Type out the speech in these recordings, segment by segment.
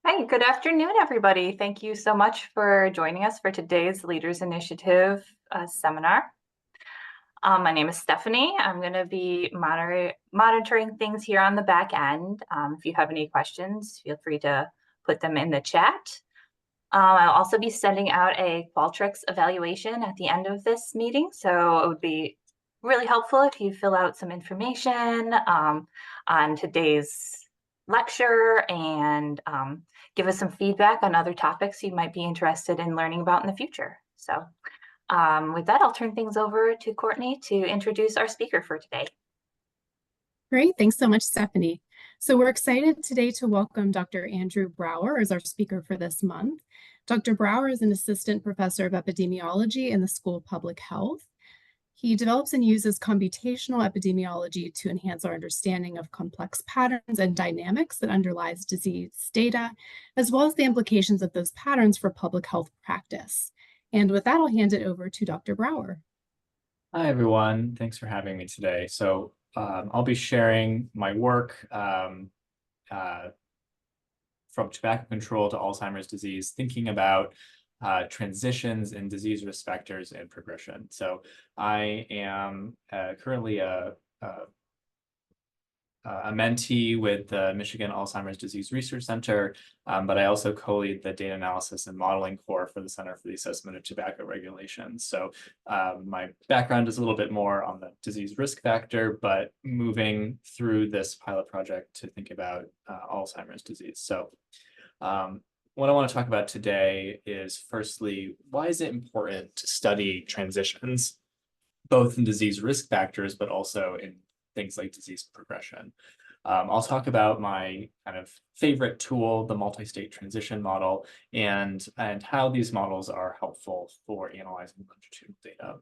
Hi, good afternoon, everybody. Thank you so much for joining us for today's Leaders Initiative seminar. My name is Stephanie. I'm going to be monitoring things here on the back end. If you have any questions, feel free to put them in the chat. I'll also be sending out a Qualtrics evaluation at the end of this meeting, so it would be really helpful if you fill out some information on today's lecture and give us some feedback on other topics you might be interested in learning about in the future. So with that, I'll turn things over to Courtney to introduce our speaker for today. Great, thanks so much, Stephanie. So we're excited today to welcome Dr. Andrew Brouwer as our speaker for this month. Dr. Brouwer is an assistant professor of epidemiology in the School of Public Health. He develops and uses computational epidemiology to enhance our understanding of complex patterns and dynamics that underlies disease data, as well as the implications of those patterns for public health practice. And with that, I'll hand it over to Dr. Brouwer. Hi, everyone. Thanks for having me today. So I'll be sharing my work from tobacco control to Alzheimer's disease, thinking about transitions in disease risk factors and progression. So I am currently a mentee with the Michigan Alzheimer's Disease Research Center, but I also co-lead the data analysis and modeling core for the Center for the Assessment of Tobacco Regulations. So my background is a little bit more on the disease risk factor, but moving through this pilot project to think about Alzheimer's disease. So what I want to talk about today is, firstly, why is it important to study transitions, both in disease risk factors, but also in things like disease progression. I'll talk about my kind of favorite tool, the multi-state transition model, and how these models are helpful for analyzing longitudinal data.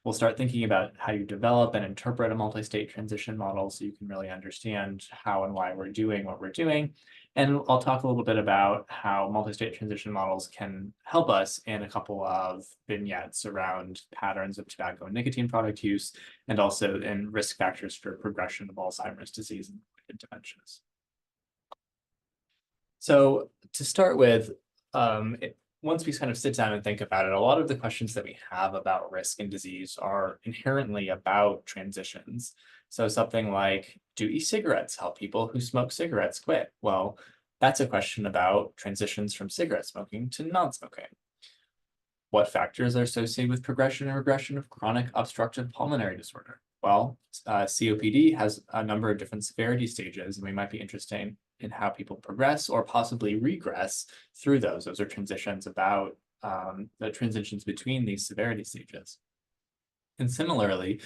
We'll start thinking about how you develop and interpret a multi-state transition model so you can really understand how and why we're doing what we're doing. And I'll talk a little bit about how multi-state transition models can help us in a couple of vignettes around patterns of tobacco and nicotine product use, and also in risk factors for progression of Alzheimer's disease and related dementias. So to start with, once we kind of sit down and think about it, a lot of the questions that we have about risk and disease are inherently about transitions. So something like, do e-cigarettes help people who smoke cigarettes quit? Well, that's a question about transitions from cigarette smoking to non-smoking. What factors are associated with progression and regression of chronic obstructive pulmonary disorder? Well, COPD has a number of different severity stages, and we might be interested in how people progress or possibly regress through those. Those are transitions about the transitions between these severity stages. And similarly,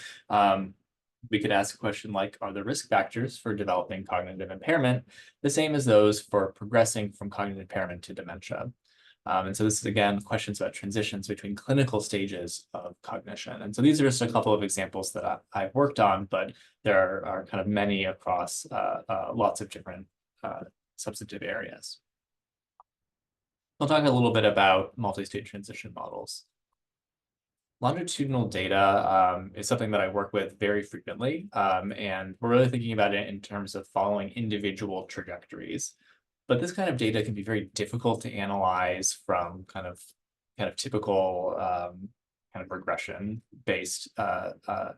we could ask a question like, are the risk factors for developing cognitive impairment the same as those for progressing from cognitive impairment to dementia? And so this is, again, questions about transitions between clinical stages of cognition. And so these are just a couple of examples that I've worked on, but there are kind of many across lots of different substantive areas. I'll talk a little bit about multi-state transition models. Longitudinal data is something that I work with very frequently, and we're really thinking about it in terms of following individual trajectories. But this kind of data can be very difficult to analyze from kind of typical kind of regression-based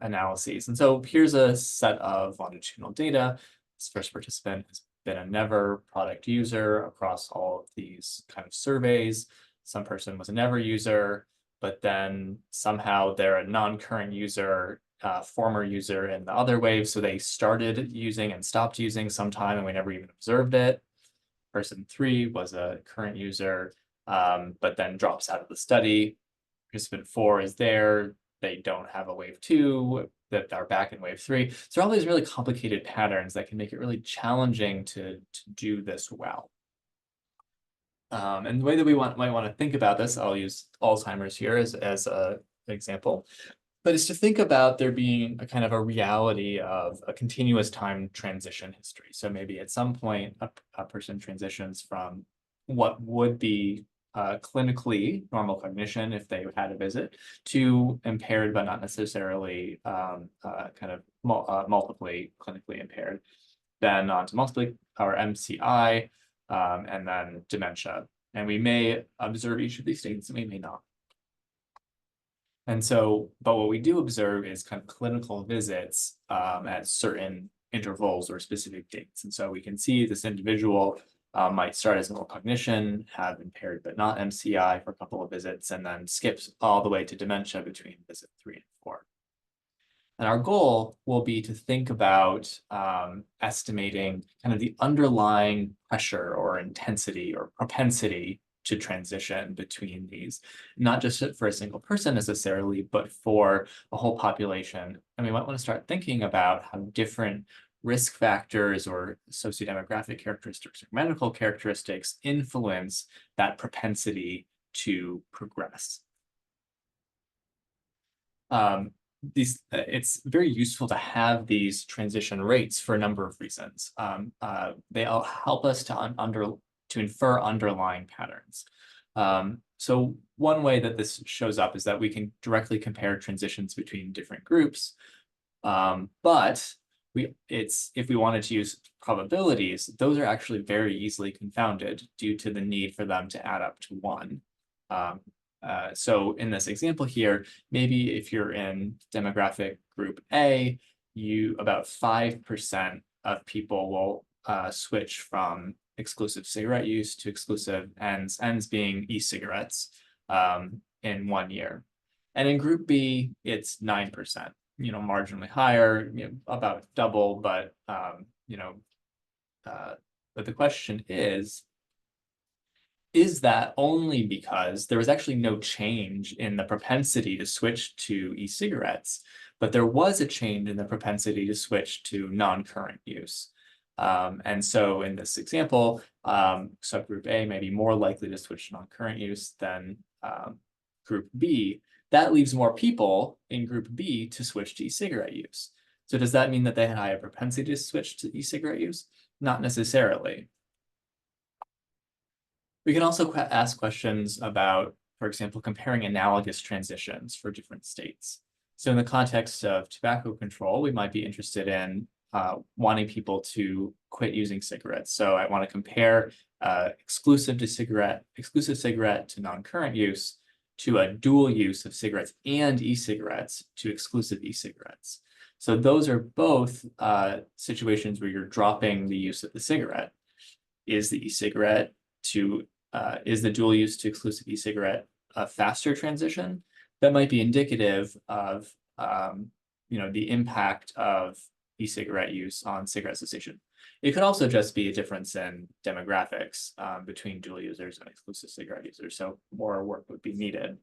analyses. And so here's a set of longitudinal data. This first participant has been a never product user across all of these kind of surveys. Some person was a never user, but then somehow they're a non-current user, former user in the other wave. So they started using and stopped using sometime, and we never even observed it. Person 3 was a current user, but then drops out of the study. Participant 4 is there. They don't have a wave 2, that are back in wave 3. So all these really complicated patterns that can make it really challenging to do this well. And the way that we might want to think about this, I'll use Alzheimer's here as an example, but is to think about there being a kind of a reality of a continuous time transition history. So maybe at some point, a person transitions from what would be clinically normal cognition if they had a visit to impaired, but not necessarily kind of multiply clinically impaired. Then on to multiply or MCI, and then dementia. And we may observe each of these states and we may not. And so, but what we do observe is kind of clinical visits at certain intervals or specific dates. And so we can see this individual might start as normal cognition, have impaired but not MCI for a couple of visits, and then skips all the way to dementia between visit 3 and 4. And our goal will be to think about estimating kind of the underlying pressure or intensity or propensity to transition between these, not just for a single person necessarily, but for a whole population. And we might want to start thinking about how different risk factors or sociodemographic characteristics or medical characteristics influence that propensity to progress. It's very useful to have these transition rates for a number of reasons. They all help us to infer underlying patterns. So one way that this shows up is that we can directly compare transitions between different groups, but if we wanted to use probabilities, those are actually very easily confounded due to the need for them to add up to 1. So in this example here, maybe if you're in demographic group A, about 5% of people will switch from exclusive cigarette use to exclusive ends being e-cigarettes in 1 year. And in group B, it's 9%, marginally higher, about double, but but the question is that only because there was actually no change in the propensity to switch to e-cigarettes, but there was a change in the propensity to switch to non-current use. And so in this example, subgroup A may be more likely to switch to non-current use than group B. That leaves more people in group B to switch to e-cigarette use. So does that mean that they had higher propensity to switch to e-cigarette use? Not necessarily. We can also ask questions about, for example, comparing analogous transitions for different states. So in the context of tobacco control, we might be interested in wanting people to quit using cigarettes. So I want to compare exclusive cigarette to non-current use to a dual use of cigarettes and e-cigarettes to exclusive e-cigarettes. So those are both situations where you're dropping the use of the cigarette. Is the e-cigarette is the dual use to exclusive e-cigarette a faster transition? That might be indicative of the impact of e-cigarette use on cigarette cessation. It could also just be a difference in demographics between dual users and exclusive cigarette users, so more work would be needed.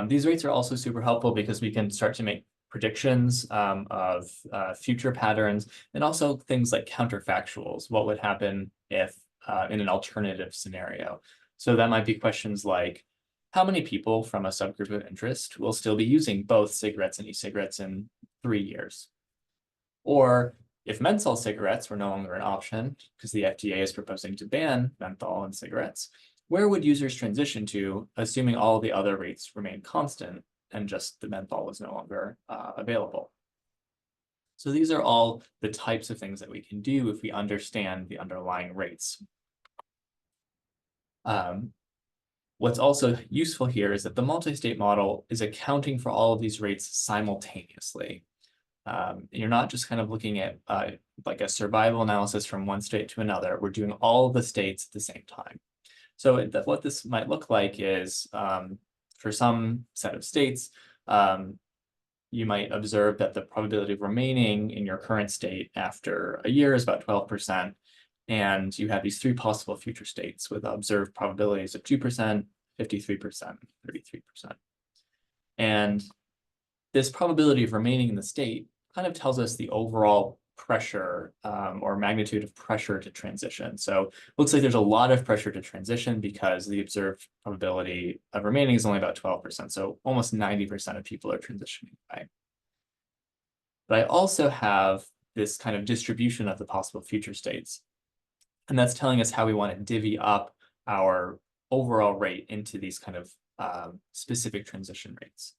These rates are also super helpful because we can start to make predictions of future patterns and also things like counterfactuals. What would happen if in an alternative scenario? So that might be questions like, how many people from a subgroup of interest will still be using both cigarettes and e-cigarettes in 3 years? Or if menthol cigarettes were no longer an option, because the FDA is proposing to ban menthol in cigarettes, where would users transition to, assuming all the other rates remain constant and just the menthol was no longer available? So these are all the types of things that we can do if we understand the underlying rates. What's also useful here is that the multi-state model is accounting for all of these rates simultaneously. You're not just kind of looking at like a survival analysis from one state to another. We're doing all of the states at the same time. So what this might look like is for some set of states, you might observe that the probability of remaining in your current state after a year is about 12%. And you have these 3 possible future states with observed probabilities of 2%, 53%, 33%. And this probability of remaining in the state kind of tells us the overall pressure or magnitude of pressure to transition. So it looks like there's a lot of pressure to transition because the observed probability of remaining is only about 12%. So almost 90% of people are transitioning away. But I also have this kind of distribution of the possible future states. And that's telling us how we want to divvy up our overall rate into these kind of specific transition rates.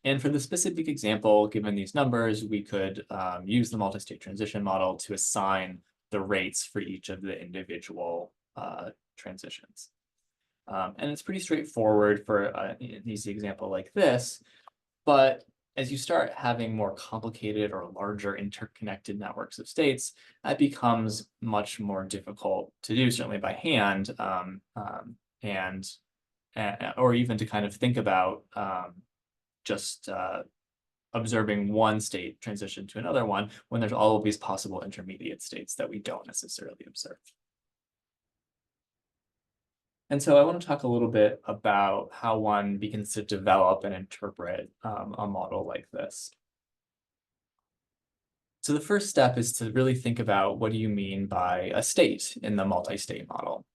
And for the specific example, given these numbers, we could use the multi-state transition model to assign the rates for each of the individual transitions. And it's pretty straightforward for an easy example like this, but as you start having more complicated or larger interconnected networks of states, that becomes much more difficult to do, certainly by hand, or even to kind of think about just observing one state transition to another one when there's all of these possible intermediate states that we don't necessarily observe. And so I want to talk a little bit about how one begins to develop and interpret a model like this. So the first step is to really think about what do you mean by a state in the multi-state model.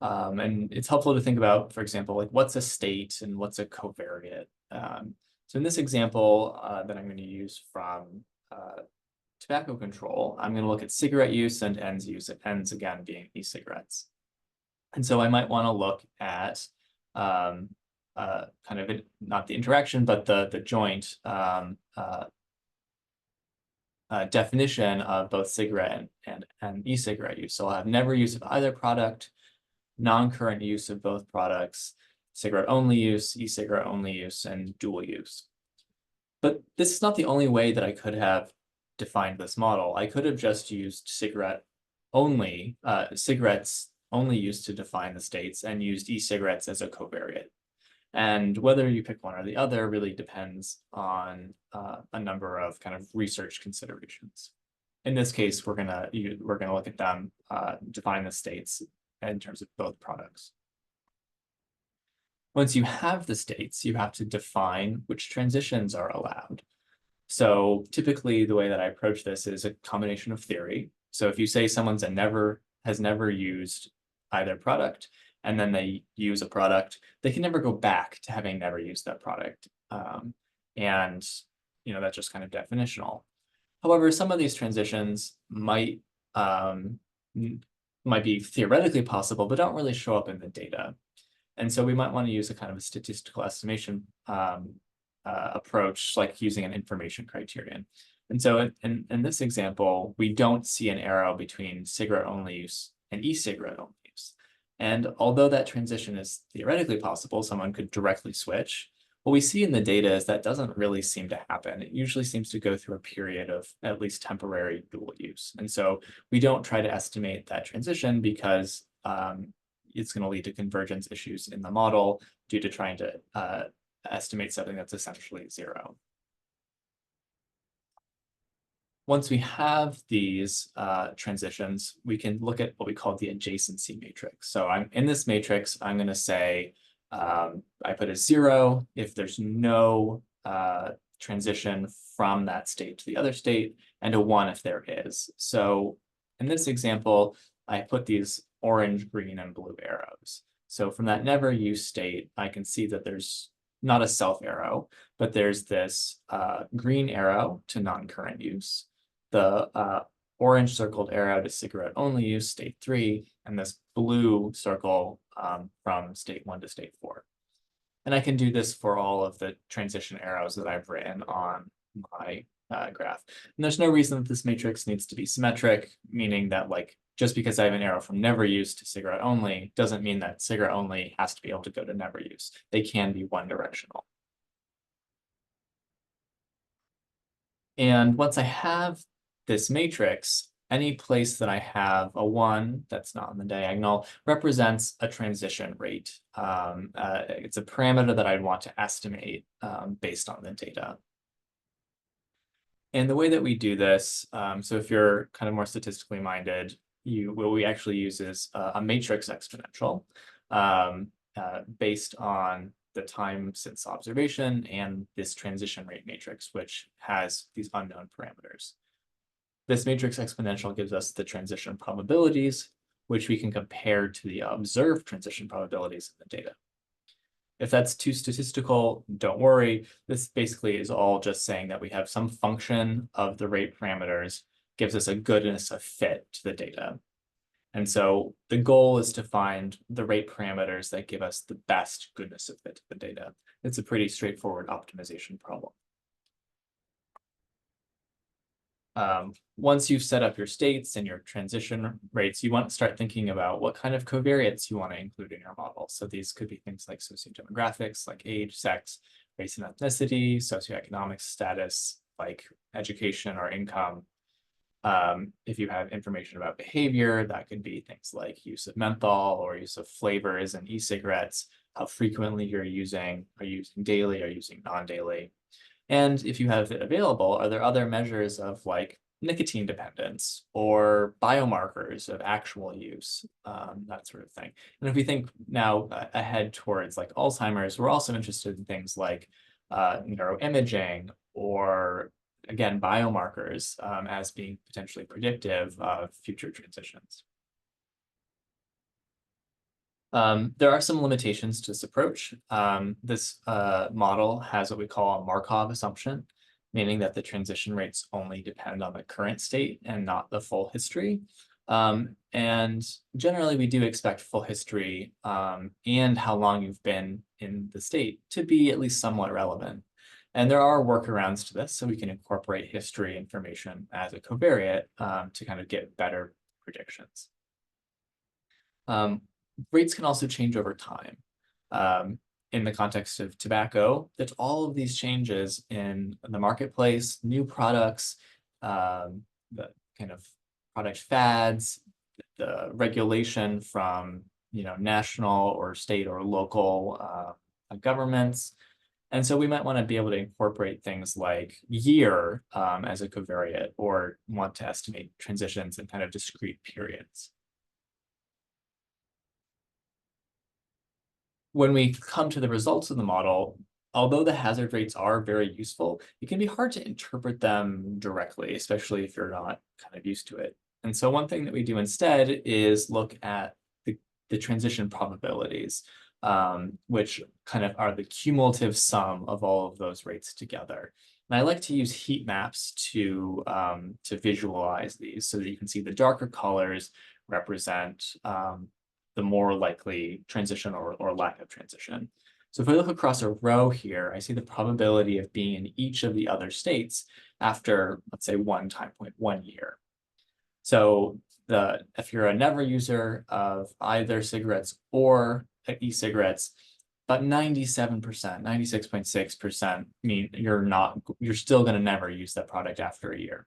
And it's helpful to think about, for example, like what's a state and what's a covariate. So in this example that I'm going to use from tobacco control, I'm going to look at cigarette use and ends use, ends again being e-cigarettes. And so I might want to look at kind of not the interaction, but the joint definition of both cigarette and e-cigarette use. So I'll have never use of either product, non-current use of both products, cigarette only use, e-cigarette only use, and dual use. But this is not the only way that I could have defined this model. I could have just used cigarettes only used to define the states and used e-cigarettes as a covariate. And whether you pick one or the other really depends on a number of kind of research considerations. In this case, we're gonna look at them, define the states in terms of both products. Once you have the states, you have to define which transitions are allowed. So typically the way that I approach this is a combination of theory. So if you say someone's has never used either product, and then they use a product, they can never go back to having never used that product. And that's just kind of definitional. However, some of these transitions might be theoretically possible, but don't really show up in the data. And so we might want to use a kind of a statistical estimation approach, like using an information criterion. And so in this example, we don't see an arrow between cigarette only use and e-cigarette only use. And although that transition is theoretically possible, someone could directly switch, what we see in the data is that doesn't really seem to happen. It usually seems to go through a period of at least temporary dual use. And so we don't try to estimate that transition because it's going to lead to convergence issues in the model due to trying to estimate something that's essentially zero. Once we have these transitions, we can look at what we call the adjacency matrix. So in this matrix, I'm going to say I put a 0 if there's no transition from that state to the other state, and a 1 if there is. So in this example, I put these orange, green, and blue arrows. So from that never use state, I can see that there's not a self arrow, but there's this green arrow to non-current use, the orange circled arrow to cigarette only use, state 3, and this blue circle from state 1 to state 4. And I can do this for all of the transition arrows that I've written on my graph. And there's no reason that this matrix needs to be symmetric, meaning that just because I have an arrow from never use to cigarette only doesn't mean that cigarette only has to be able to go to never use. They can be one directional. And once I have this matrix, any place that I have a 1 that's not on the diagonal represents a transition rate. It's a parameter that I'd want to estimate based on the data. And the way that we do this, so if you're kind of more statistically minded, what we actually use is a matrix exponential based on the time since observation and this transition rate matrix, which has these unknown parameters. This matrix exponential gives us the transition probabilities, which we can compare to the observed transition probabilities in the data. If that's too statistical, don't worry. This basically is all just saying that we have some function of the rate parameters gives us a goodness of fit to the data. And so the goal is to find the rate parameters that give us the best goodness of fit to the data. It's a pretty straightforward optimization problem. once you've set up your states and your transition rates, you want to start thinking about what kind of covariates you want to include in your model. So these could be things like sociodemographics, like age, sex, race and ethnicity, socioeconomic status, like education or income. If you have information about behavior, that could be things like use of menthol or use of flavors in e-cigarettes, how frequently you're using, are you using daily, are you using non-daily? And if you have it available, are there other measures of like nicotine dependence or biomarkers of actual use, that sort of thing. And if we think now ahead towards like Alzheimer's, we're also interested in things like neuroimaging or again, biomarkers as being potentially predictive of future transitions. There are some limitations to this approach. This model has what we call a Markov assumption, meaning that the transition rates only depend on the current state and not the full history. And generally, we do expect full history and how long you've been in the state to be at least somewhat relevant. And there are workarounds to this, so we can incorporate history information as a covariate to kind of get better predictions. Rates can also change over time. In the context of tobacco, that's all of these changes in the marketplace, new products, the kind of product fads, the regulation from national or state or local governments. And so we might want to be able to incorporate things like year as a covariate or want to estimate transitions in kind of discrete periods. When we come to the results of the model, although the hazard rates are very useful, it can be hard to interpret them directly, especially if you're not kind of used to it. And so one thing that we do instead is look at the transition probabilities, which kind of are the cumulative sum of all of those rates together. And I like to use heat maps to visualize these so that you can see the darker colors represent the more likely transition or lack of transition. So if I look across a row here, I see the probability of being in each of the other states after, let's say, one time point, 1 year. So if you're a never user of either cigarettes or e-cigarettes, about 97%, 96.6% mean you're still going to never use that product after a year.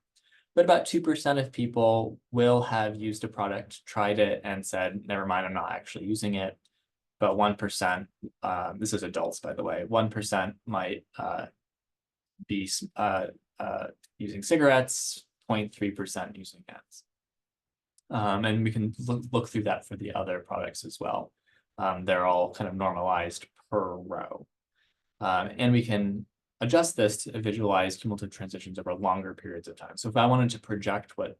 But about 2% of people will have used a product, tried it, and said, never mind, I'm not actually using it. But 1%, this is adults, by the way, 1% might be using cigarettes, 0.3% using ads. And we can look through that for the other products as well. They're all kind of normalized per row. And we can adjust this to visualize cumulative transitions over longer periods of time. So if I wanted to project what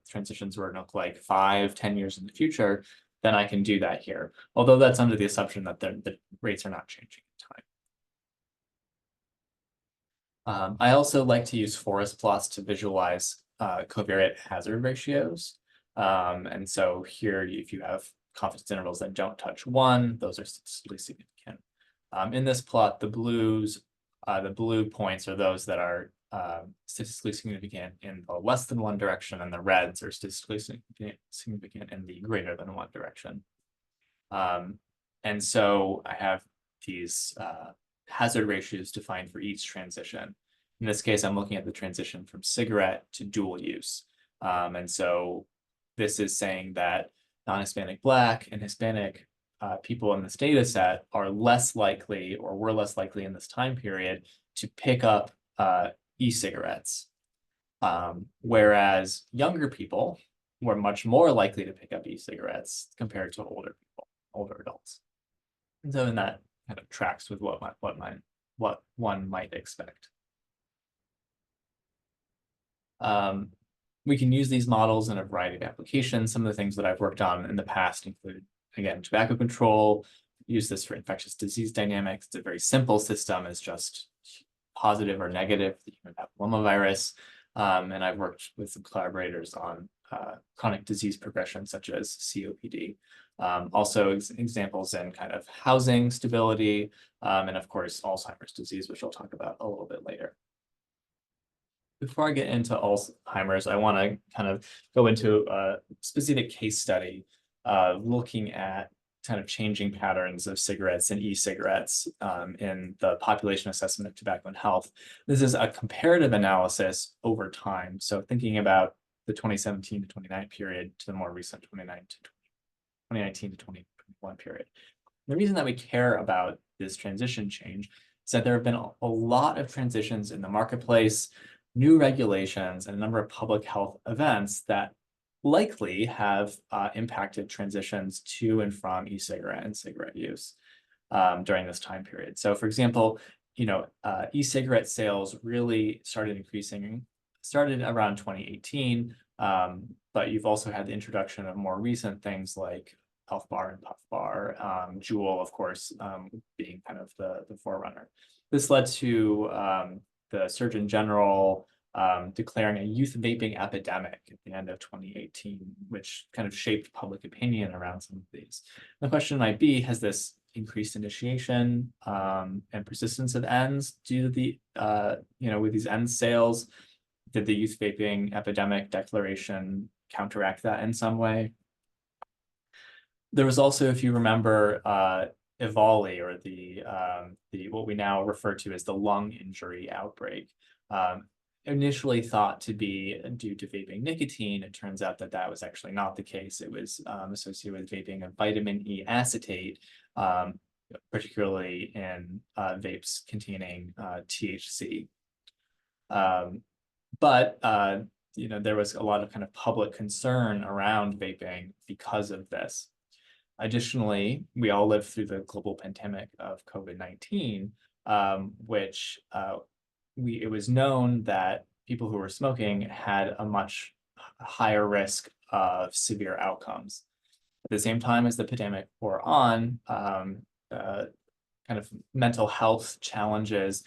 transitions were to look like 5, 10 years in the future, then I can do that here. Although that's under the assumption that the rates are not changing in time. I also like to use forest plots to visualize covariate hazard ratios. And so here, if you have confidence intervals that don't touch 1, those are statistically significant. In this plot, the blue points are those that are statistically significant in the less than 1 direction, and the reds are statistically significant in the greater than 1 direction. And so I have these hazard ratios defined for each transition. In this case, I'm looking at the transition from cigarette to dual use. And so this is saying that non-Hispanic Black and Hispanic people in this data set are less likely, or were less likely in this time period, to pick up e-cigarettes. Whereas younger people were much more likely to pick up e-cigarettes compared to older people, older adults. And so that kind of tracks with what one might expect. We can use these models in a variety of applications. Some of the things that I've worked on in the past include, again, tobacco control, use this for infectious disease dynamics. It's a very simple system. It's just positive or negative, the human papillomavirus. And I've worked with some collaborators on chronic disease progression, such as COPD. Also examples in kind of housing stability, and of course, Alzheimer's disease, which I'll talk about a little bit later. Before I get into Alzheimer's, I want to kind of go into a specific case study looking at kind of changing patterns of cigarettes and e-cigarettes in the population assessment of tobacco and health. This is a comparative analysis over time. So thinking about the 2017 to 2019 period to the more recent 2019 to 2021 period. The reason that we care about this transition change is that there have been a lot of transitions in the marketplace, new regulations, and a number of public health events that likely have impacted transitions to and from e-cigarette and cigarette use during this time period. So for example, e-cigarette sales really started around 2018, but you've also had the introduction of more recent things like Health Bar and Puff Bar, Juul, of course, being kind of the forerunner. This led to the Surgeon General declaring a youth vaping epidemic at the end of 2018, which kind of shaped public opinion around some of these. The question might be, has this increased initiation and persistence of ends due to the, with these end sales? Did the youth vaping epidemic declaration counteract that in some way? There was also, if you remember, EVALI, or the what we now refer to as the lung injury outbreak, initially thought to be due to vaping nicotine. It turns out that that was actually not the case. It was associated with vaping of vitamin E acetate, particularly in vapes containing THC. But there was a lot of kind of public concern around vaping because of this. Additionally, we all lived through the global pandemic of COVID-19, which it was known that people who were smoking had a much higher risk of severe outcomes. At the same time as the pandemic wore on, kind of mental health challenges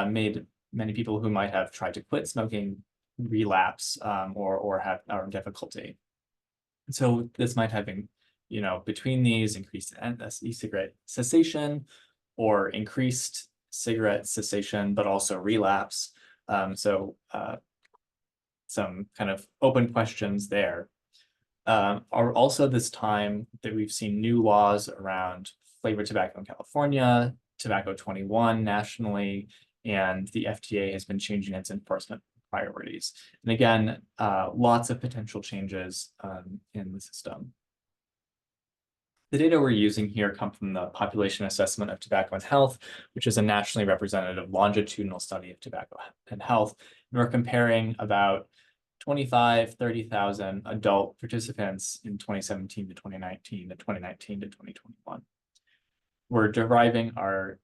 made many people who might have tried to quit smoking relapse or have difficulty. And so this might have been, between these, increased e-cigarette cessation or increased cigarette cessation, but also relapse. Some kind of open questions there. Are also this time that we've seen new laws around flavored tobacco in California, tobacco 21 nationally, and the FDA has been changing its enforcement priorities. And again, lots of potential changes in the system. The data we're using here come from the Population Assessment of Tobacco and Health, which is a nationally representative longitudinal study of tobacco and health. And we're comparing about 30,000 adult participants in 2017 to 2019, to 2019 to 2021. We're deriving our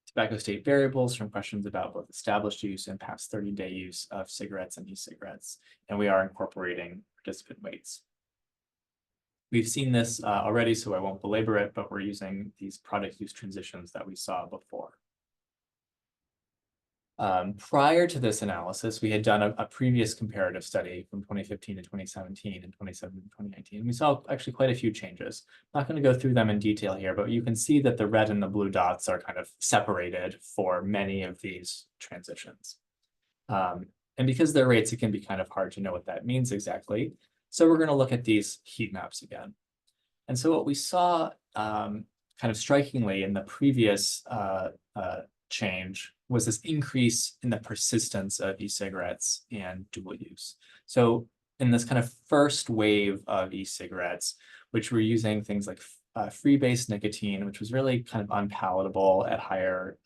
tobacco state variables from questions about both established use and past 30-day use of cigarettes and e-cigarettes, and we are incorporating participant weights. We've seen this already, so I won't belabor it, but we're using these product use transitions that we saw before. Prior to this analysis, we had done a previous comparative study from 2015 to 2017 and 2017 to 2019. We saw actually quite a few changes. I'm not going to go through them in detail here, but you can see that the red and the blue dots are kind of separated for many of these transitions. And because they're rates, it can be kind of hard to know what that means exactly. So we're going to look at these heat maps again. And so what we saw kind of strikingly in the previous change was this increase in the persistence of e-cigarettes and dual use. So in this kind of first wave of e-cigarettes, which were using things like free-base nicotine, which was really kind of unpalatable at higher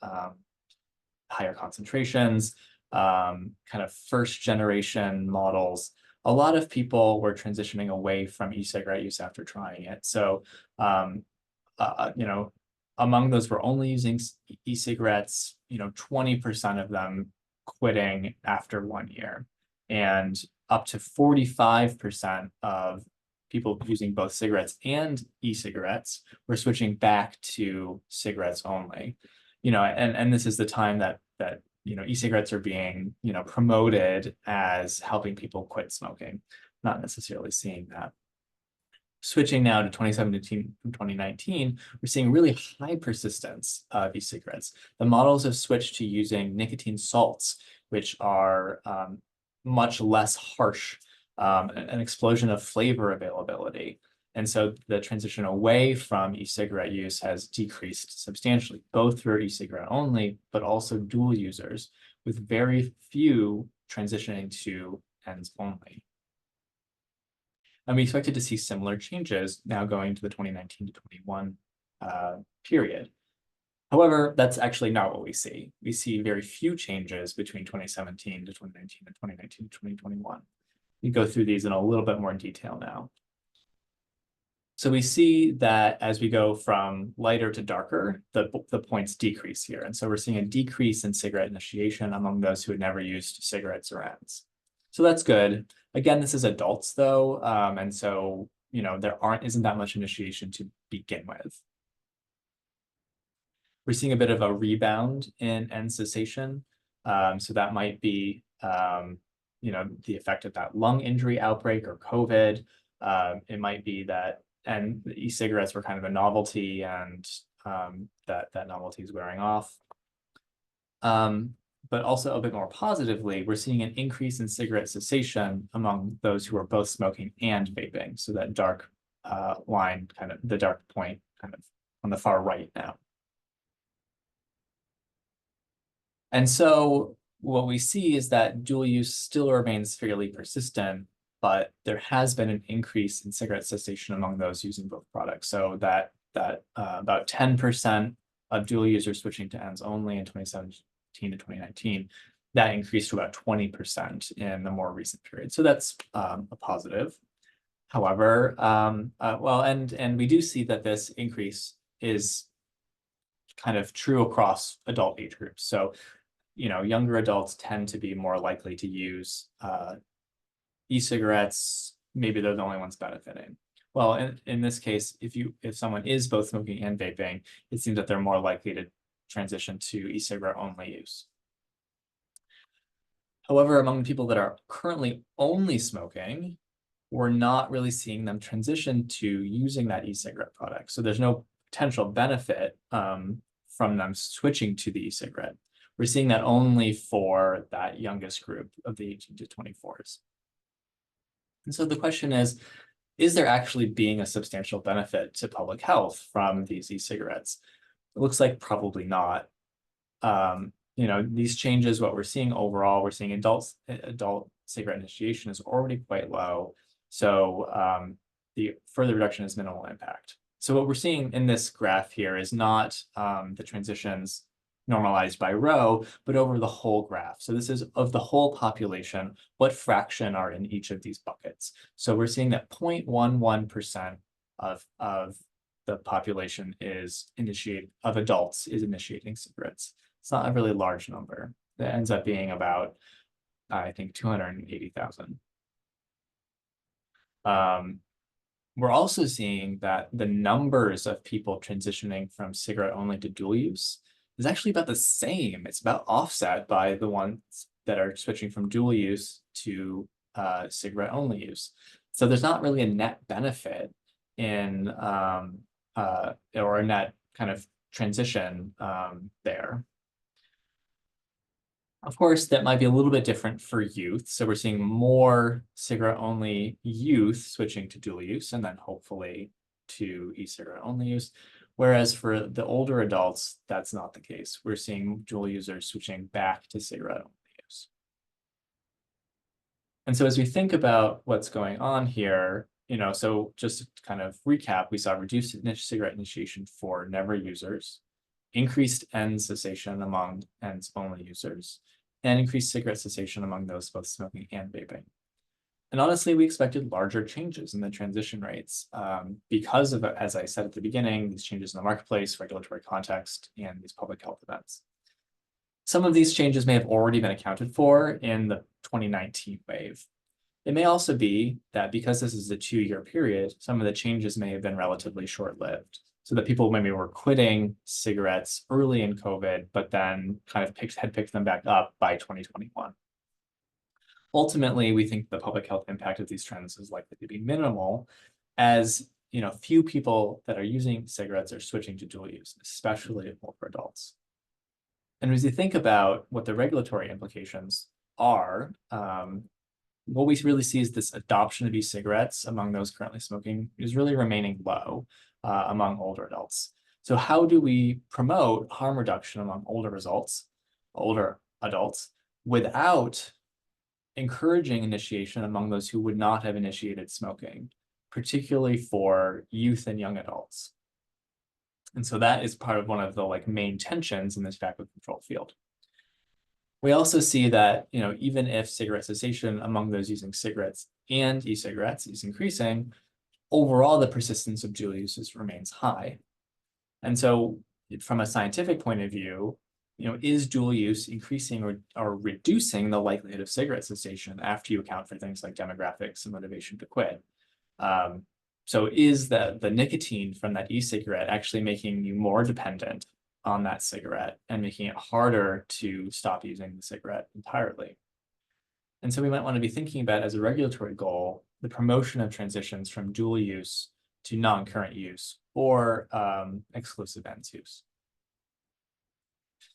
concentrations, kind of first generation models, a lot of people were transitioning away from e-cigarette use after trying it. So, among those who were only using e-cigarettes, 20% of them quitting after 1 year, and up to 45% of people using both cigarettes and e-cigarettes were switching back to cigarettes only. And this is the time that e-cigarettes are being, promoted as helping people quit smoking, not necessarily seeing that. Switching now to 2017 from 2019, we're seeing really high persistence of e-cigarettes. The models have switched to using nicotine salts which are much less harsh, an explosion of flavor availability. And so the transition away from e-cigarette use has decreased substantially, both for e-cigarette only, but also dual users, with very few transitioning to ends only. And we expected to see similar changes now going to the 2019 to 21 period. However, that's actually not what we see. We see very few changes between 2017 to 2019 and 2019 to 2021. We go through these in a little bit more detail now. So we see that as we go from lighter to darker, the points decrease here. And so we're seeing a decrease in cigarette initiation among those who had never used cigarettes or ends. So that's good. Again, this is adults though. And so, there isn't that much initiation to begin with. We're seeing a bit of a rebound in end cessation. So that might be, the effect of that lung injury outbreak or COVID. It might be that, and the e-cigarettes were kind of a novelty, and that novelty is wearing off. But also a bit more positively, we're seeing an increase in cigarette cessation among those who are both smoking and vaping. So that dark line, kind of the dark point kind of on the far right now. And so what we see is that dual use still remains fairly persistent, but there has been an increase in cigarette cessation among those using both products. So that about 10% of dual users switching to ends only in 2017 to 2019, that increased to about 20% in the more recent period. So that's a positive. However, and we do see that this increase is kind of true across adult age groups. So, younger adults tend to be more likely to use e-cigarettes. Maybe they're the only ones benefiting. Well, in this case, if someone is both smoking and vaping, it seems that they're more likely to transition to e-cigarette only use. However, among people that are currently only smoking, we're not really seeing them transition to using that e-cigarette product. So there's no potential benefit from them switching to the e-cigarette. We're seeing that only for that youngest group of the 18 to 24s. And so the question is there actually being a substantial benefit to public health from these e-cigarettes? It looks like probably not. These changes, what we're seeing overall, we're seeing adult cigarette initiation is already quite low. So the further reduction has minimal impact. So what we're seeing in this graph here is not the transitions normalized by row, but over the whole graph. So this is of the whole population, what fraction are in each of these buckets. So we're seeing that 0.11% of the population of adults is initiating cigarettes. It's not a really large number. That ends up being about, I think, 280,000. We're also seeing that the numbers of people transitioning from cigarette only to dual use is actually about the same. It's about offset by the ones that are switching from dual use to cigarette only use. So there's not really a net benefit in or a net kind of transition there. Of course, that might be a little bit different for youth. So we're seeing more cigarette-only youth switching to dual use and then hopefully to e-cigarette only use. Whereas for the older adults, that's not the case. We're seeing dual users switching back to cigarette only use. And so as we think about what's going on here, so just to kind of recap, we saw reduced cigarette initiation for never users, increased end cessation among ends only users, and increased cigarette cessation among those both smoking and vaping. And honestly, we expected larger changes in the transition rates because of, as I said at the beginning, these changes in the marketplace, regulatory context, and these public health events. Some of these changes may have already been accounted for in the 2019 wave. It may also be that because this is a 2-year period, some of the changes may have been relatively short-lived. So that people maybe were quitting cigarettes early in COVID, but then kind of had picked them back up by 2021. Ultimately, we think the public health impact of these trends is likely to be minimal, as few people that are using cigarettes are switching to dual use, especially older adults. And as you think about what the regulatory implications are, what we really see is this adoption of e-cigarettes among those currently smoking is really remaining low among older adults. So how do we promote harm reduction among older adults without encouraging initiation among those who would not have initiated smoking, particularly for youth and young adults? And so that is part of one of the main tensions in this tobacco control field. We also see that, even if cigarette cessation among those using cigarettes and e-cigarettes is increasing, overall the persistence of dual uses remains high. And so from a scientific point of view, is dual use increasing or reducing the likelihood of cigarette cessation after you account for things like demographics and motivation to quit? So is the nicotine from that e-cigarette actually making you more dependent on that cigarette and making it harder to stop using the cigarette entirely? And so we might want to be thinking about, as a regulatory goal, the promotion of transitions from dual use to non-current use or exclusive ends use.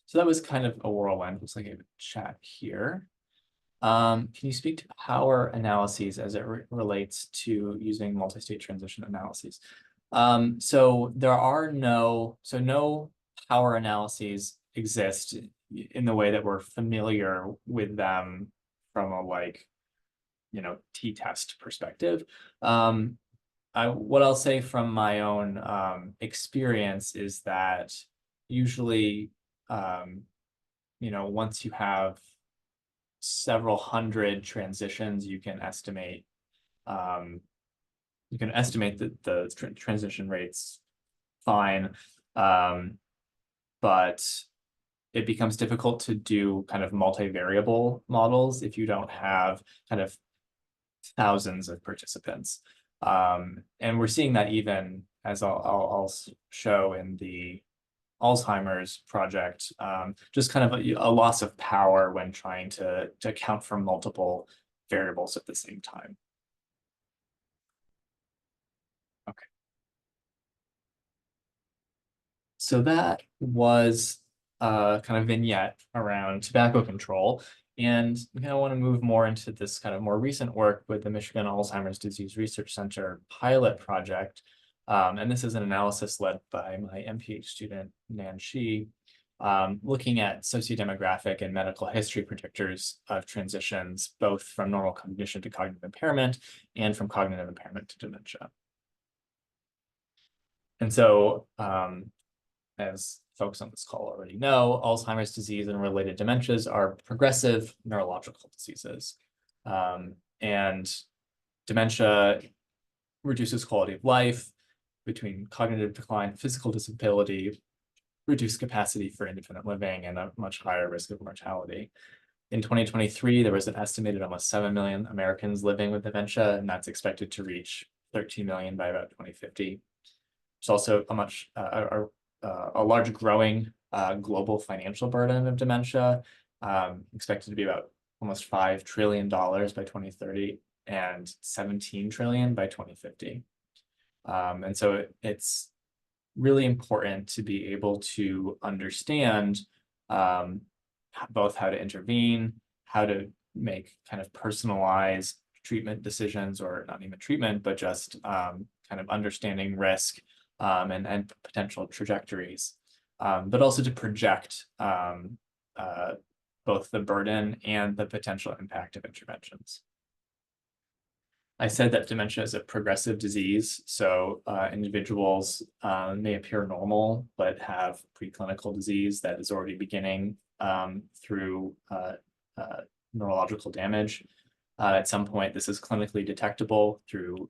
So that was kind of a whirlwind. Looks like I have a chat here. Can you speak to power analyses as it relates to using multi-state transition analyses? So no power analyses exist in the way that we're familiar with them from a t-test perspective. What I'll say from my own experience is that usually, once you have several hundred transitions, you can estimate the transition rates fine, but it becomes difficult to do kind of multivariable models if you don't have kind of thousands of participants. And we're seeing that even, as I'll show in the Alzheimer's project, just kind of a loss of power when trying to account for multiple variables at the same time. Okay. So that was a kind of vignette around tobacco control. And we kind of want to move more into this kind of more recent work with the Michigan Alzheimer's Disease Research Center pilot project. And this is an analysis led by my MPH student, Nan Shi, looking at sociodemographic and medical history predictors of transitions, both from normal cognition to cognitive impairment and from cognitive impairment to dementia. And so, as folks on this call already know, Alzheimer's disease and related dementias are progressive neurological diseases. And dementia reduces quality of life between cognitive decline, physical disability, reduced capacity for independent living, and a much higher risk of mortality. In 2023, there was an estimated almost 7 million Americans living with dementia, and that's expected to reach 13 million by about 2050. There's also a large growing global financial burden of dementia, expected to be about almost $5 trillion by 2030 and 17 trillion by 2050. And so it's really important to be able to understand both how to intervene, how to make kind of personalized treatment decisions, or not even treatment, but just kind of understanding risk and potential trajectories, but also to project both the burden and the potential impact of interventions. I said that dementia is a progressive disease, so individuals may appear normal, but have preclinical disease that is already beginning through neurological damage. At some point, this is clinically detectable through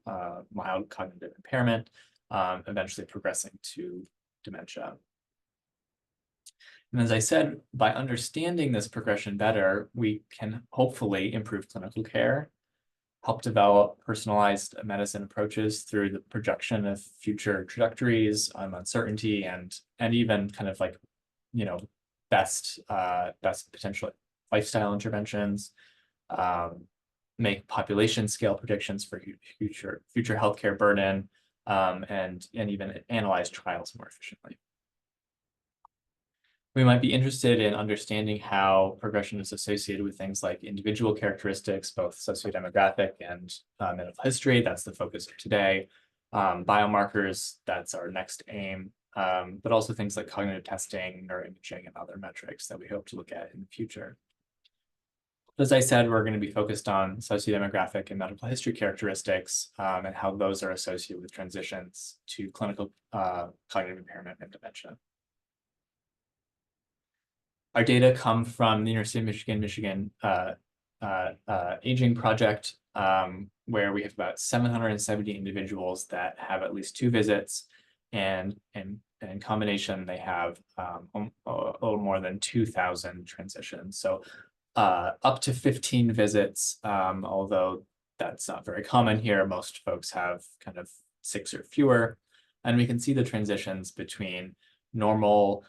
mild cognitive impairment, eventually progressing to dementia. And as I said, by understanding this progression better, we can hopefully improve clinical care, help develop personalized medicine approaches through the projection of future trajectories, uncertainty, and even kind of best potential lifestyle interventions, make population scale predictions for future healthcare burden, and even analyze trials more efficiently. We might be interested in understanding how progression is associated with things like individual characteristics, both sociodemographic and medical history. That's the focus of today. Biomarkers, that's our next aim, but also things like cognitive testing, neuroimaging, and other metrics that we hope to look at in the future. As I said, we're going to be focused on sociodemographic and medical history characteristics and how those are associated with transitions to clinical cognitive impairment and dementia. Our data come from the University of Michigan Aging Project, where we have about 770 individuals that have at least 2 visits, and in combination, they have a little more than 2,000 transitions. So up to 15 visits, although that's not very common here. Most folks have kind of 6 or fewer. And we can see the transitions between normal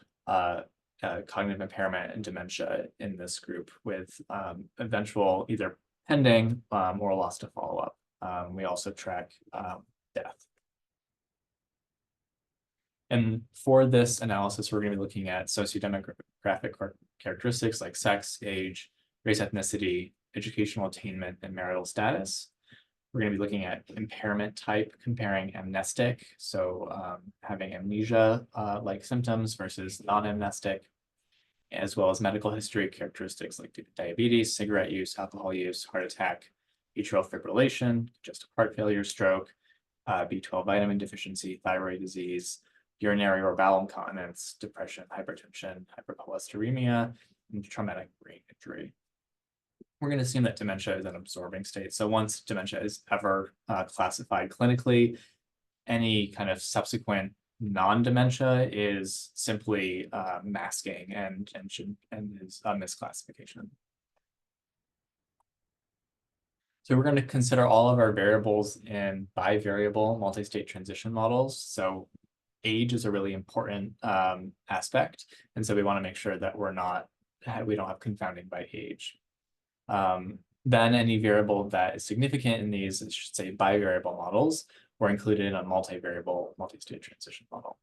cognitive impairment and dementia in this group with eventual either pending or loss to follow-up. We also track death. And for this analysis, we're going to be looking at sociodemographic characteristics like sex, age, race, ethnicity, educational attainment, and marital status. We're going to be looking at impairment type, comparing amnestic, so having amnesia-like symptoms versus non-amnestic, as well as medical history characteristics like diabetes, cigarette use, alcohol use, heart attack, atrial fibrillation, congestive heart failure, stroke, B12 vitamin deficiency, thyroid disease, urinary or bowel incontinence, depression, hypertension, hypercholesteremia, and traumatic brain injury. We're going to assume that dementia is an absorbing state. So once dementia is ever classified clinically, any kind of subsequent non-dementia is simply masking and is a misclassification. So we're going to consider all of our variables in bivariable multi-state transition models. So age is a really important aspect, and so we want to make sure that we don't have confounding by age. Then any variable that is significant in these, I should say, bivariable models, were included in a multivariable multi-state transition model.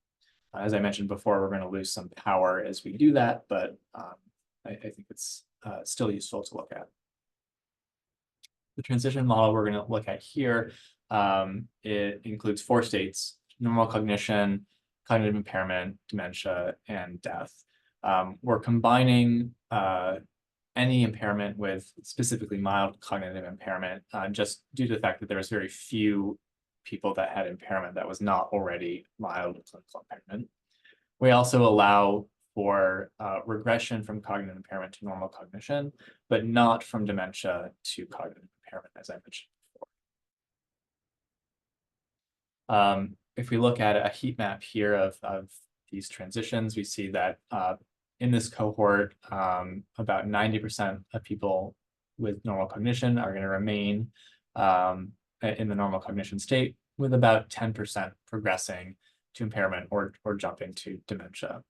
As I mentioned before, we're going to lose some power as we do that, but I think it's still useful to look at. The transition model we're going to look at here, it includes 4 states: normal cognition, cognitive impairment, dementia, and death. We're combining any impairment with specifically mild cognitive impairment, just due to the fact that there was very few people that had impairment that was not already mild clinical impairment. We also allow for regression from cognitive impairment to normal cognition, but not from dementia to cognitive impairment, as I mentioned before. If we look at a heat map here of these transitions, we see that in this cohort, about 90% of people with normal cognition are going to remain in the normal cognition state, with about 10% progressing to impairment or jumping to dementia.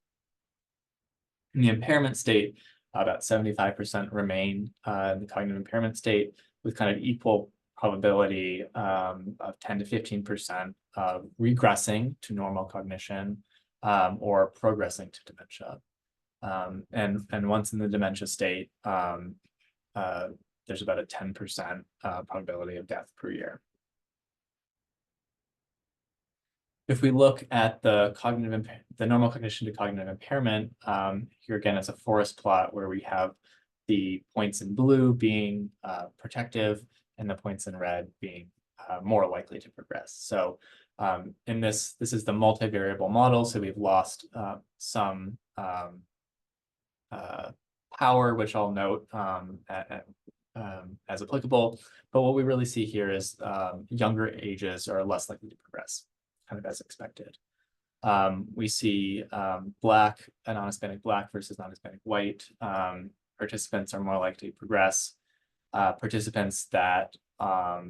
In the impairment state, about 75% remain in the cognitive impairment state, with kind of equal probability of 10 to 15% regressing to normal cognition or progressing to dementia. And once in the dementia state, there's about a 10% probability of death per year. If we look at the normal cognition to cognitive impairment, here again it's a forest plot where we have the points in blue being protective and the points in red being more likely to progress. So in this is the multivariable model, so we've lost some power, which I'll note as applicable, but what we really see here is younger ages are less likely to progress, kind of as expected. We see Black and non-Hispanic Black versus non-Hispanic White. Participants are more likely to progress. Participants that are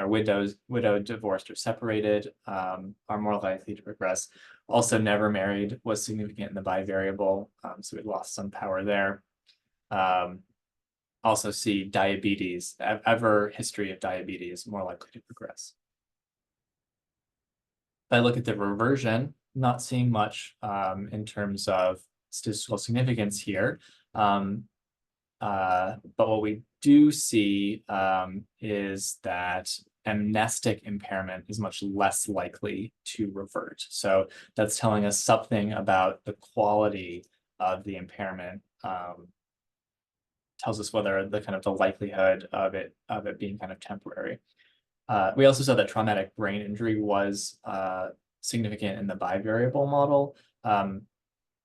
widowed, divorced, or separated are more likely to progress. Also, never married was significant in the bivariable, so we lost some power there. Also see diabetes, ever history of diabetes, more likely to progress. If I look at the reversion, not seeing much in terms of statistical significance here. But what we do see is that amnestic impairment is much less likely to revert. So that's telling us something about the quality of the impairment. Tells us whether the likelihood of it being kind of temporary. We also saw that traumatic brain injury was significant in the bivariable model.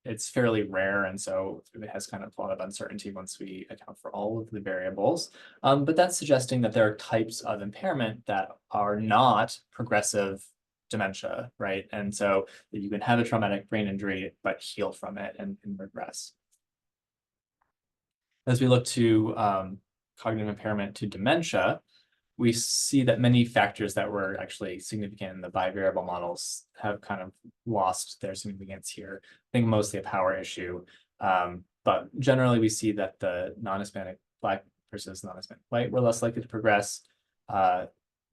It's fairly rare, and so it has kind of a lot of uncertainty once we account for all of the variables. But that's suggesting that there are types of impairment that are not progressive dementia, right? And so that you can have a traumatic brain injury, but heal from it and regress. As we look to cognitive impairment to dementia, we see that many factors that were actually significant in the bivariable models have kind of lost their significance here. I think mostly a power issue. But generally, we see that the non-Hispanic Black versus non-Hispanic white were less likely to progress.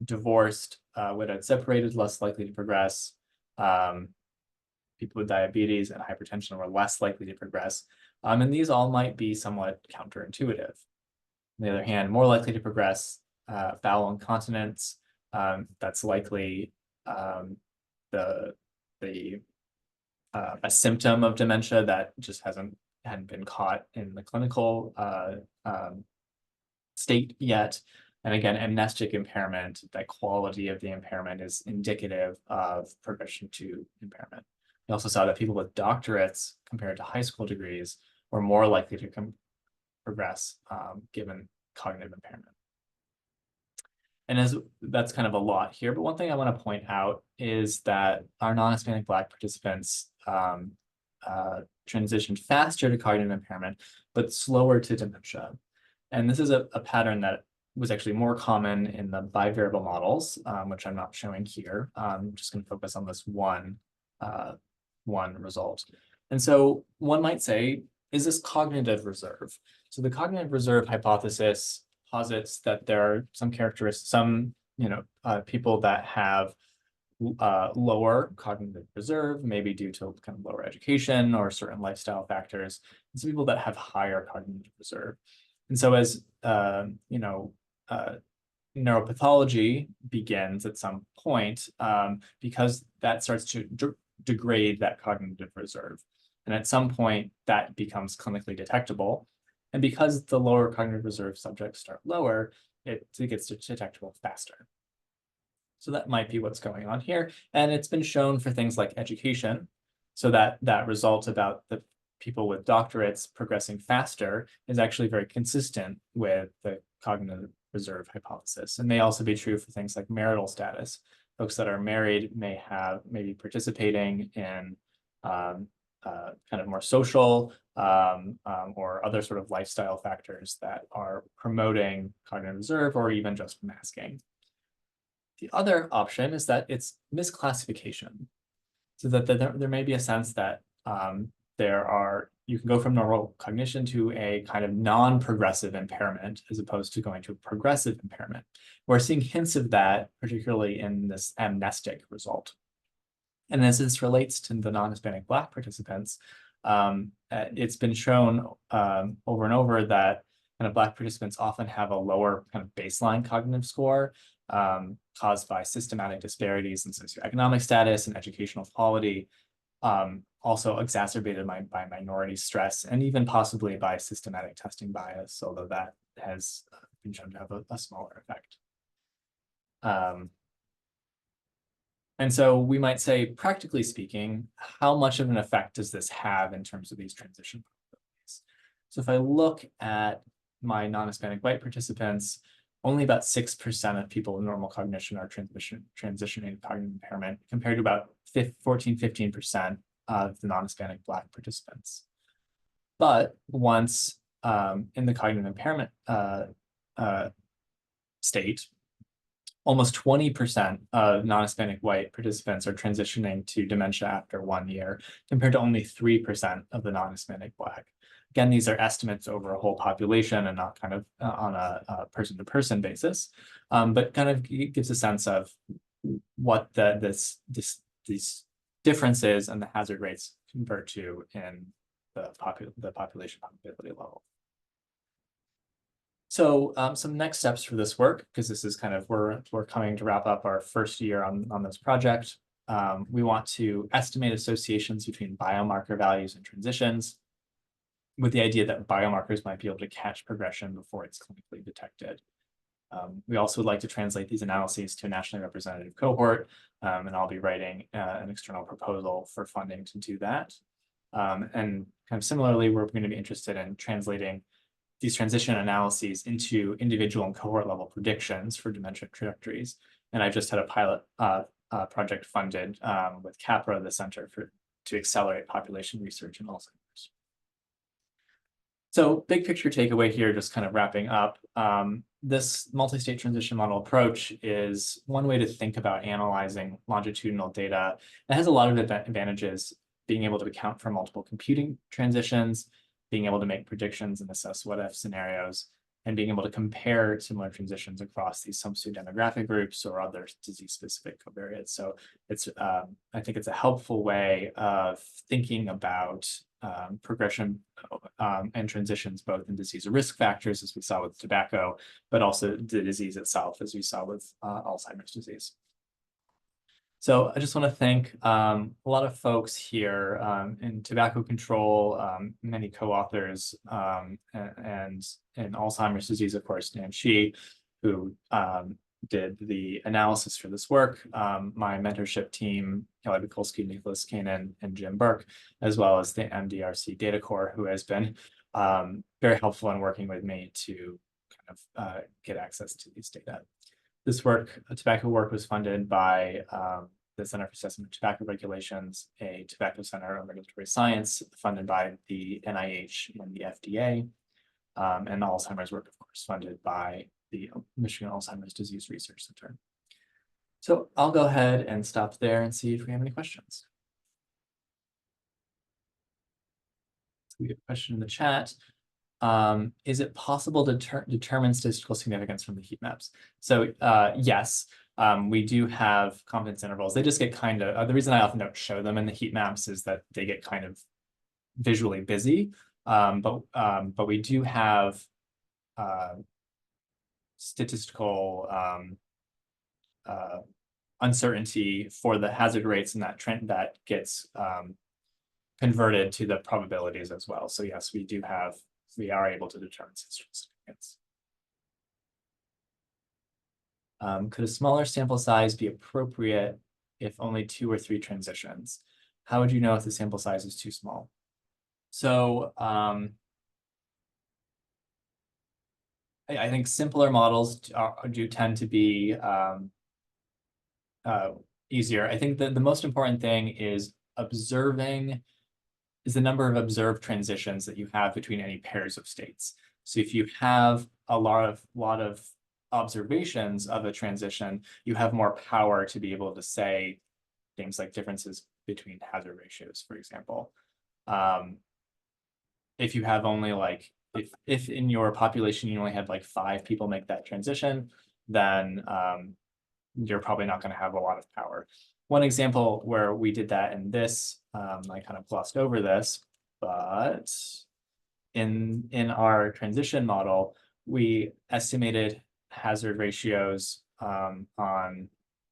Divorced, widowed, separated, less likely to progress. People with diabetes and hypertension were less likely to progress. And these all might be somewhat counterintuitive. On the other hand, more likely to progress, bowel incontinence, that's likely a symptom of dementia that just hadn't been caught in the clinical state yet. And again, amnestic impairment, that quality of the impairment is indicative of progression to impairment. We also saw that people with doctorates compared to high school degrees were more likely to progress given cognitive impairment. And that's kind of a lot here, but one thing I want to point out is that our non-Hispanic Black participants transitioned faster to cognitive impairment, but slower to dementia. And this is a pattern that was actually more common in the bivariable models, which I'm not showing here. I'm just going to focus on this one result. And so one might say, is this cognitive reserve? So the cognitive reserve hypothesis posits that there are some characteristics, people that have lower cognitive reserve, maybe due to kind of lower education or certain lifestyle factors, and some people that have higher cognitive reserve. And so as neuropathology begins at some point, because that starts to degrade that cognitive reserve. And at some point that becomes clinically detectable. And because the lower cognitive reserve subjects start lower, it gets detectable faster. So that might be what's going on here. And it's been shown for things like education. So that result about the people with doctorates progressing faster is actually very consistent with the cognitive reserve hypothesis. And may also be true for things like marital status. Folks that are married may be participating in kind of more social or other sort of lifestyle factors that are promoting cognitive reserve or even just masking. The other option is that it's misclassification. So that there may be a sense that you can go from normal cognition to a kind of non-progressive impairment as opposed to going to a progressive impairment. We're seeing hints of that, particularly in this amnestic result. And as this relates to the non-Hispanic Black participants, it's been shown over and over that kind of Black participants often have a lower kind of baseline cognitive score caused by systematic disparities in socioeconomic status and educational quality, also exacerbated by minority stress and even possibly by systematic testing bias, although that has been shown to have a smaller effect. And so we might say, practically speaking, how much of an effect does this have in terms of these transition probabilities? So if I look at my non-Hispanic white participants, only about 6% of people with normal cognition are transitioning to cognitive impairment, compared to about 15% of the non-Hispanic Black participants. But once in the cognitive impairment state, almost 20% of non-Hispanic white participants are transitioning to dementia after 1 year, compared to only 3% of the non-Hispanic Black. Again, these are estimates over a whole population and not kind of on a person-to-person basis, but kind of gives a sense of what these differences and the hazard rates convert to in the population probability level. So some next steps for this work, because this is kind of, we're coming to wrap up our first year on this project. We want to estimate associations between biomarker values and transitions, with the idea that biomarkers might be able to catch progression before it's clinically detected. We also would like to translate these analyses to a nationally representative cohort, and I'll be writing an external proposal for funding to do that. And kind of similarly, we're going to be interested in translating these transition analyses into individual and cohort level predictions for dementia trajectories. And I just had a pilot project funded with CAPRA, the Center to Accelerate Population Research in Alzheimer's. So big picture takeaway here, just kind of wrapping up. This multi-state transition model approach is one way to think about analyzing longitudinal data. It has a lot of advantages, being able to account for multiple computing transitions, being able to make predictions and assess what-if scenarios, and being able to compare similar transitions across these some demographic groups or other disease-specific covariates. So it's, I think it's a helpful way of thinking about progression and transitions, both in disease risk factors, as we saw with tobacco, but also the disease itself, as we saw with Alzheimer's disease. So I just want to thank a lot of folks here in tobacco control, many co-authors, and in Alzheimer's disease, of course, Dan Shi, who did the analysis for this work, my mentorship team, Kelly Bikulski, Nicholas Kanan, and Jim Burke, as well as the MDRC Data Core, who has been very helpful in working with me to kind of get access to these data. This work, tobacco work, was funded by the Center for Assessment of Tobacco Regulations, a tobacco center on regulatory science, funded by the NIH and the FDA, and the Alzheimer's work, of course, funded by the Michigan Alzheimer's Disease Research Center. So I'll go ahead and stop there and see if we have any questions. So we have a question in the chat. Is it possible to determine statistical significance from the heat maps? So yes, we do have confidence intervals. They just get kind of, the reason I often don't show them in the heat maps is that they get kind of visually busy. But we do have statistical uncertainty for the hazard rates, and that trend that gets converted to the probabilities as well. So yes, we are able to determine statistical significance. Could a smaller sample size be appropriate if only 2 or 3 transitions? How would you know if the sample size is too small? So I think simpler models do tend to be easier. I think that the most important thing is the number of observed transitions that you have between any pairs of states. So if you have a lot of observations of a transition, you have more power to be able to say things like differences between hazard ratios, for example. If you have only like, if in your population you only had like 5 people make that transition, then you're probably not going to have a lot of power. One example where we did that in this, I kind of glossed over this, but in our transition model, we estimated hazard ratios on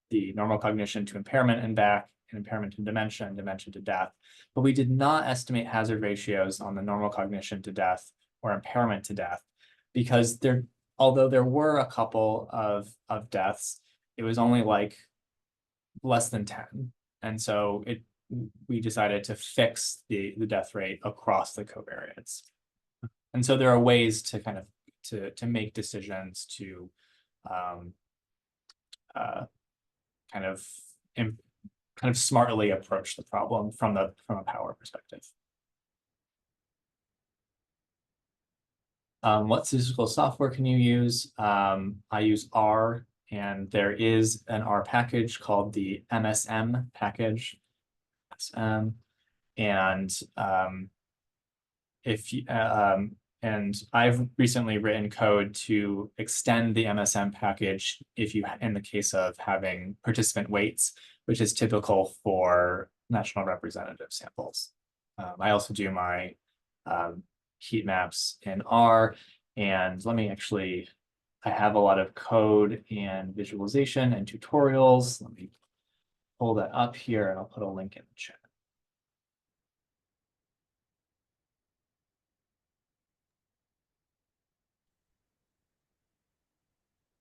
the normal cognition to impairment and back, and impairment to dementia, and dementia to death. But we did not estimate hazard ratios on the normal cognition to death or impairment to death, because although there were a couple of deaths, it was only like less than 10. And so we decided to fix the death rate across the covariates. And so there are ways to kind of to make decisions to kind of smartly approach the problem from a power perspective. What statistical software can you use? I use R, and there is an R package called the MSM package. And I've recently written code to extend the MSM package in the case of having participant weights, which is typical for national representative samples. I also do my heat maps in R. And let me actually, I have a lot of code and visualization and tutorials. Let me pull that up here and I'll put a link in the chat.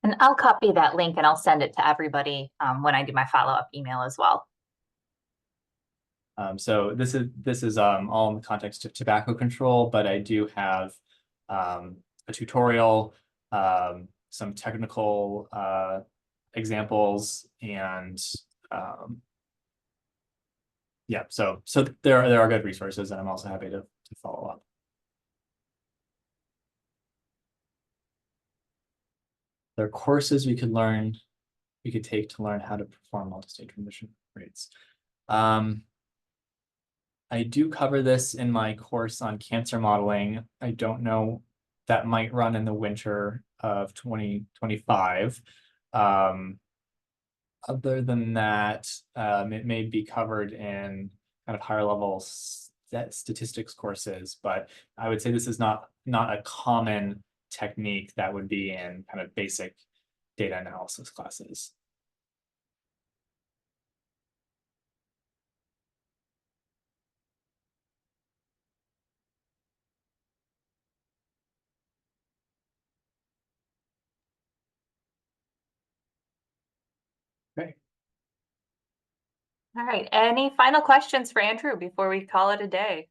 And I'll copy that link and I'll send it to everybody when I do my follow-up email as well. So this is all in the context of tobacco control, but I do have a tutorial, some technical examples, and yeah, so there are good resources, and I'm also happy to follow up. There are courses we could take to learn how to perform multi-state transition rates. I do cover this in my course on cancer modeling. I don't know, that might run in the winter of 2025. Other than that, it may be covered in kind of higher level statistics courses, but I would say this is not a common technique that would be in kind of basic data analysis classes. Okay. All right. Any final questions for Andrew before we call it a day?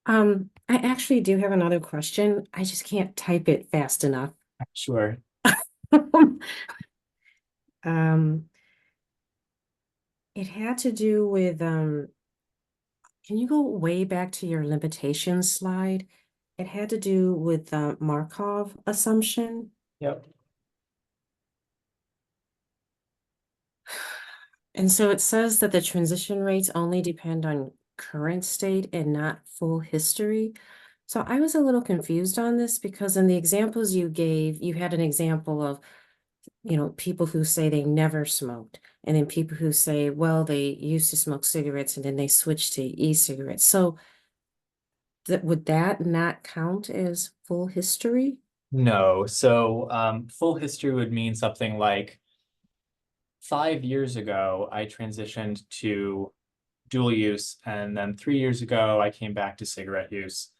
I actually do have another question. I just can't type it fast enough. Sure. It had to do with, can you go way back to your limitations slide? It had to do with the Markov assumption. Yep. And so it says that the transition rates only depend on current state and not full history. So I was a little confused on this because in the examples you gave, you had an example of, people who say they never smoked, and then people who say, well, they used to smoke cigarettes and then they switched to e-cigarettes. So would that not count as full history? No. So full history would mean something like 5 years ago, I transitioned to dual use, and then 3 years ago, I came back to cigarette use.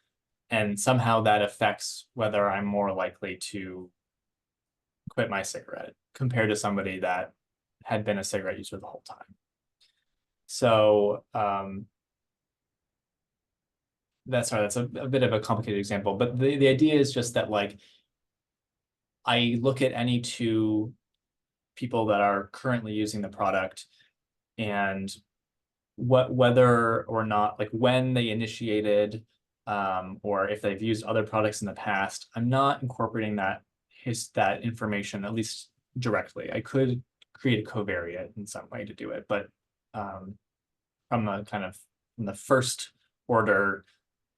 And somehow that affects whether I'm more likely to quit my cigarette compared to somebody that had been a cigarette user the whole time. So that's a bit of a complicated example, but the idea is just that, like, I look at any two people that are currently using the product and whether or not, like, when they initiated or if they've used other products in the past. I'm not incorporating that information, at least directly. I could create a covariate in some way to do it, but from the first order,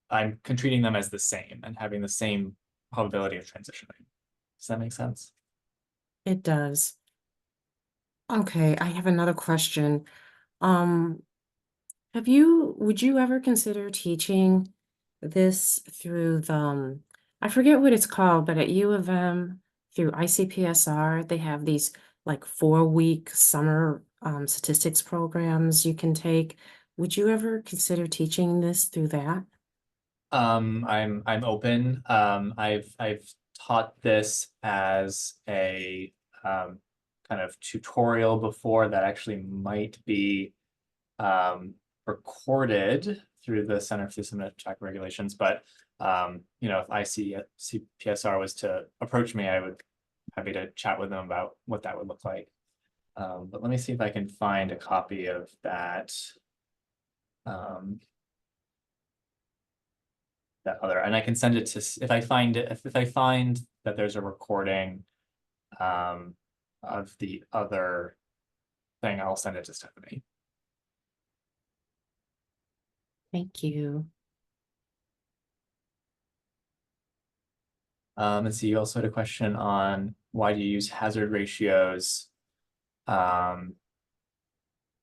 I'm treating them as the same and having the same probability of transitioning. Does that make sense? It does. Okay, I have another question. Would you ever consider teaching this through I forget what it's called, but at U of M through ICPSR, they have these like 4-week summer statistics programs you can take. Would you ever consider teaching this through that? I'm open. I've taught this as a kind of tutorial before that actually might be recorded through the Center for System Check Regulations. But if ICPSR was to approach me, I would be happy to chat with them about what that would look like. But let me see if I can find a copy of that. That other, and I can send it to, if I find that there's a recording of the other thing, I'll send it to Stephanie. Thank you. Let's see, you also had a question on why do you use hazard ratios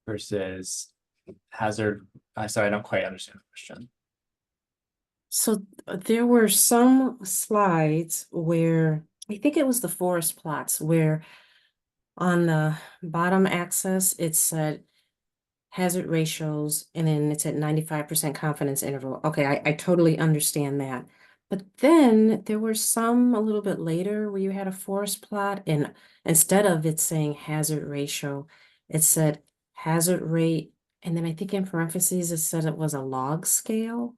versus hazard. Sorry, I don't quite understand the question. So there were some slides where, I think it was the forest plots, where on the bottom axis, it said hazard ratios, and then it's at 95% confidence interval. Okay, I totally understand that. But then there were some a little bit later where you had a forest plot, and instead of it saying hazard ratio, it said hazard rate, and then I think in parentheses it said it was a log scale.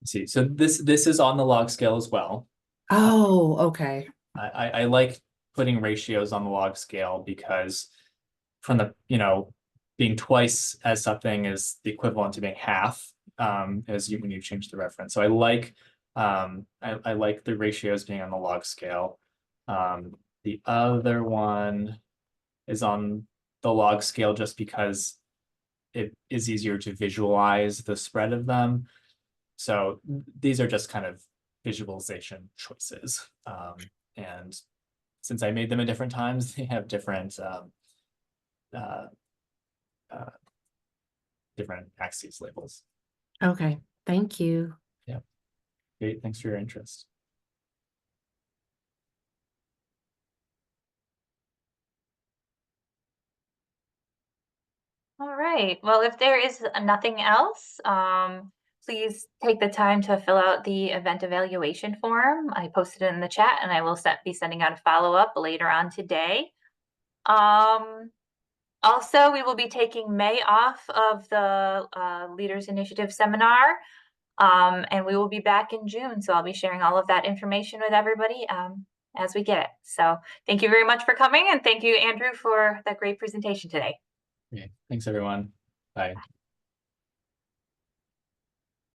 See, so this is on the log scale as well. Oh, okay. I like putting ratios on the log scale because from the, being twice as something is the equivalent to being half, as when you change the reference. So I like the ratios being on the log scale. The other one is on the log scale just because it is easier to visualize the spread of them. So these are just kind of visualization choices. And since I made them at different times, they have different different axes labels. Okay, thank you. Great, thanks for your interest. All right. Well, if there is nothing else, please take the time to fill out the event evaluation form. I posted it in the chat, and I will be sending out a follow-up later on today. Also, we will be taking May off of the Leaders Initiative seminar, and we will be back in June. So I'll be sharing all of that information with everybody as we get it. So thank you very much for coming, and thank you, Andrew, for that great presentation today. Okay, thanks everyone. Bye.